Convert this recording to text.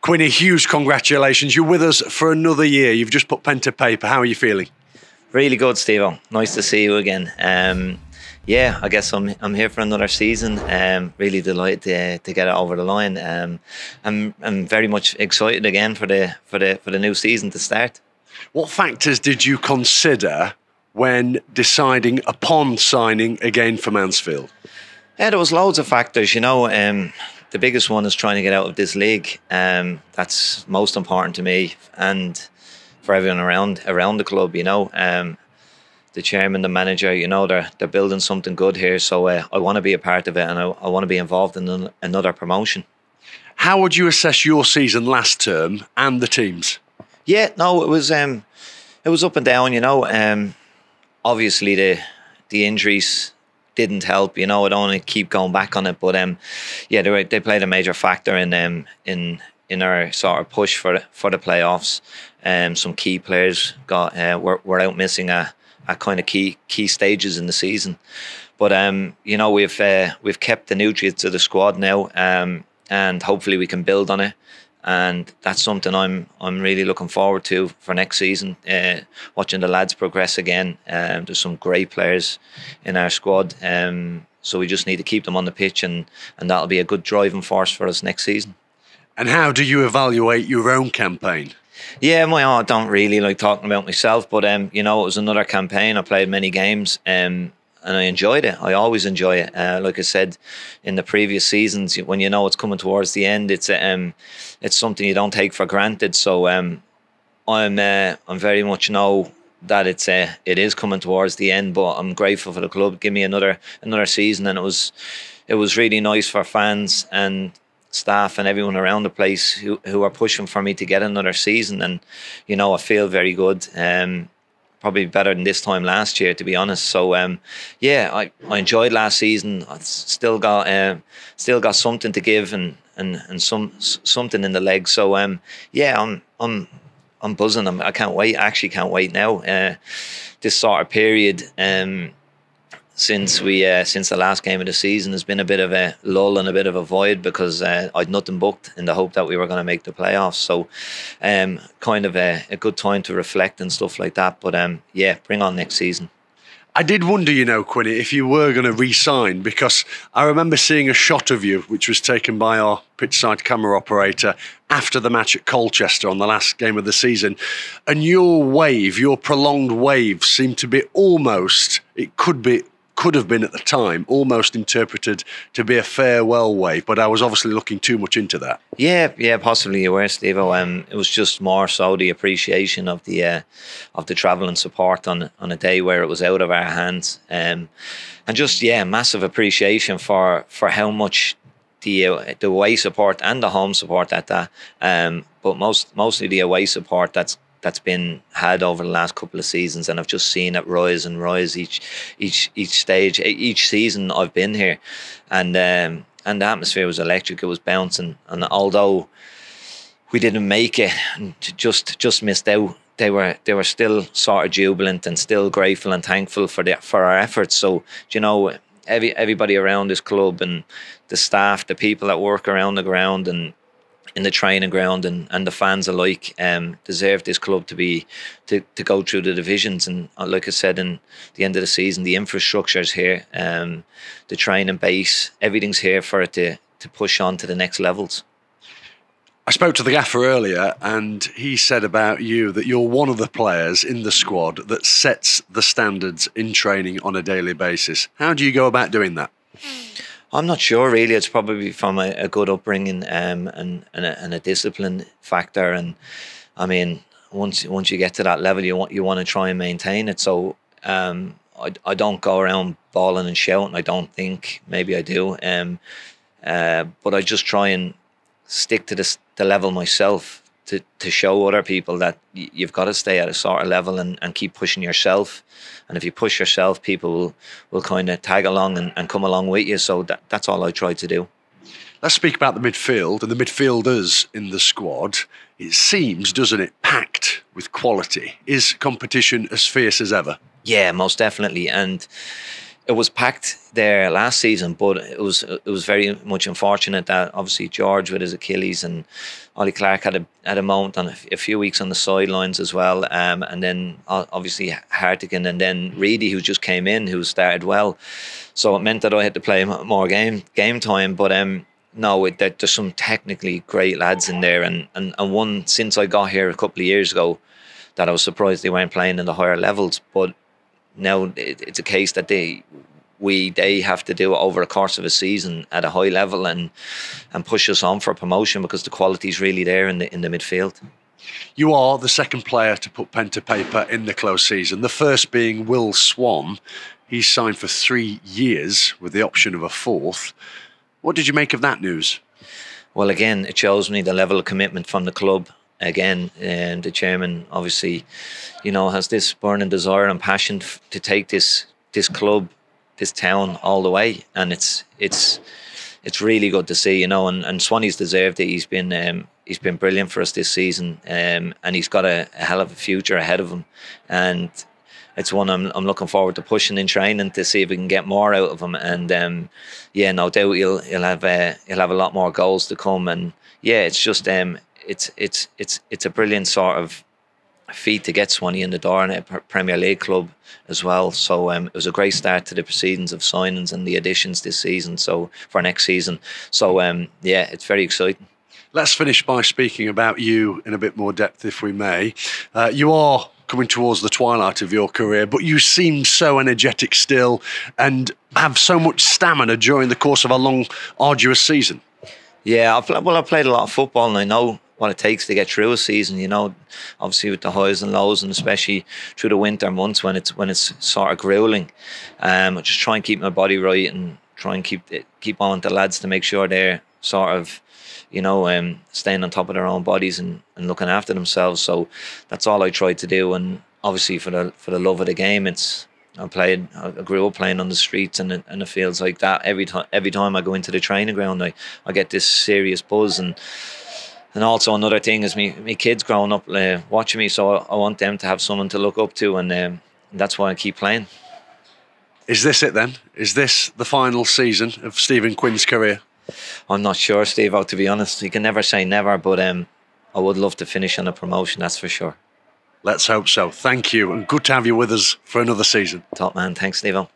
Quinn, a huge congratulations. You're with us for another year. You've just put pen to paper. How are you feeling? Really good, Steve-O. Nice to see you again. Yeah, I guess I'm here for another season. Really delighted to get it over the line. I'm very much excited again for the new season to start. What factors did you consider when deciding upon signing again for Mansfield? Yeah, there was loads of factors. The biggest one is trying to get out of this league. That's most important to me and for everyone around the club. The chairman, the manager, they're building something good here. So I want to be a part of it, and I want to be involved in another promotion. How would you assess your season last term and the team's? Yeah, no, it was up and down. Obviously the injuries didn't help. I don't want to keep going back on it, but they played a major factor in our sort of push for the playoffs. Some key players were out missing at kind of key stages in the season, but we've kept the nutrients of the squad now, and hopefully we can build on it. And that's something I'm really looking forward to for next season. Watching the lads progress again. There's some great players in our squad, so we just need to keep them on the pitch, and that'll be a good driving force for us next season. And how do you evaluate your own campaign? Yeah, I don't really like talking about myself, but it was another campaign. I played many games, and I enjoyed it. I always enjoy it. Like I said in the previous seasons, when it's coming towards the end, it's something you don't take for granted. So I'm very much know that it is coming towards the end. But I'm grateful for the club. Give me another season, and it was really nice for fans and staff and everyone around the place who are pushing for me to get another season. And I feel very good. Probably better than this time last year, to be honest. So I enjoyed last season. I still got something to give and something in the leg. So I'm buzzing. I can't wait. I actually can't wait now. This sort of period since the last game of the season has been a bit of a lull and a bit of a void, because I'd nothing booked in the hope that we were going to make the playoffs. So kind of a good time to reflect and stuff like that. But bring on next season. I did wonder, Quinn, if you were going to re-sign, because I remember seeing a shot of you, which was taken by our pitchside camera operator after the match at Colchester on the last game of the season. And your prolonged wave seemed to be could have been at the time almost interpreted to be a farewell wave, but I was obviously looking too much into that. Yeah, possibly you were, Steve-O. It was just more so the appreciation of the travel and support on a day where it was out of our hands, and just massive appreciation for how much the away support and the home support at that, but mostly the away support that's been had over the last couple of seasons, and I've just seen it rise and rise each stage, each season I've been here, and the atmosphere was electric. It was bouncing, and although we didn't make it and just missed out, they were still sort of jubilant and still grateful and thankful for our efforts. So everybody around this club and the staff, the people that work around the ground and in the training ground and the fans alike deserve this club to go through the divisions. And like I said, in the end of the season, the infrastructure's here, the training base, everything's here for it to push on to the next levels. I spoke to the gaffer earlier, and he said about you that you're one of the players in the squad that sets the standards in training on a daily basis. How do you go about doing that? I'm not sure really. It's probably from a good upbringing and a discipline factor. And I mean, once you get to that level, you want to try and maintain it. So I don't go around bawling and shouting. I don't think. Maybe I do. But I just try and stick to the level myself to show other people that you've got to stay at a sort of level and keep pushing yourself. And if you push yourself, people will kind of tag along and come along with you. So that's all I try to do. Let's speak about the midfield and the midfielders in the squad. It seems, doesn't it, packed with quality. Is competition as fierce as ever? Yeah, most definitely. And it was packed there last season, but it was very much unfortunate that obviously George with his Achilles and Ollie Clark had a moment on a few weeks on the sidelines as well, and then obviously Hartigan, and then Reedy, who just came in, who started well, so it meant that I had to play more game time. But no, there's some technically great lads in there, and one since I got here a couple of years ago that I was surprised they weren't playing in the higher levels, but now it's a case that they have to do it over the course of a season at a high level and push us on for promotion, because the quality is really there in the midfield. You are the second player to put pen to paper in the close season, the first being Will Swan. He's signed for 3 years with the option of a fourth. What did you make of that news? Well, again, it shows me the level of commitment from the club. Again, the chairman obviously, has this burning desire and passion to take this club, this town, all the way, and it's really good to see, and Swanee's deserved it. He's been brilliant for us this season, and he's got a hell of a future ahead of him, and it's one I'm looking forward to pushing in training to see if we can get more out of him. And no doubt he'll have a lot more goals to come. And it's just it's a brilliant sort of feat to get Swanee in the door in a Premier League club as well. So it was a great start to the proceedings of signings and the additions this season. So for next season, so it's very exciting. Let's finish by speaking about you in a bit more depth, if we may. You are coming towards the twilight of your career, but you seem so energetic still and have so much stamina during the course of a long, arduous season. Yeah, I've played a lot of football, and I know what it takes to get through a season, obviously with the highs and lows, and especially through the winter months when it's sort of grueling. I just try and keep my body right and try and keep on the lads to make sure they're sort of staying on top of their own bodies and looking after themselves. So that's all I try to do. And obviously for the love of the game, I grew up playing on the streets and the fields like that. Every time I go into the training ground, I get this serious buzz. And also another thing is me kids growing up watching me, so I want them to have someone to look up to, and that's why I keep playing. Is this it then? Is this the final season of Stephen Quinn's career? I'm not sure, Steve, to be honest. You can never say never, but I would love to finish on a promotion, that's for sure. Let's hope so. Thank you, and good to have you with us for another season. Top man. Thanks, Steve.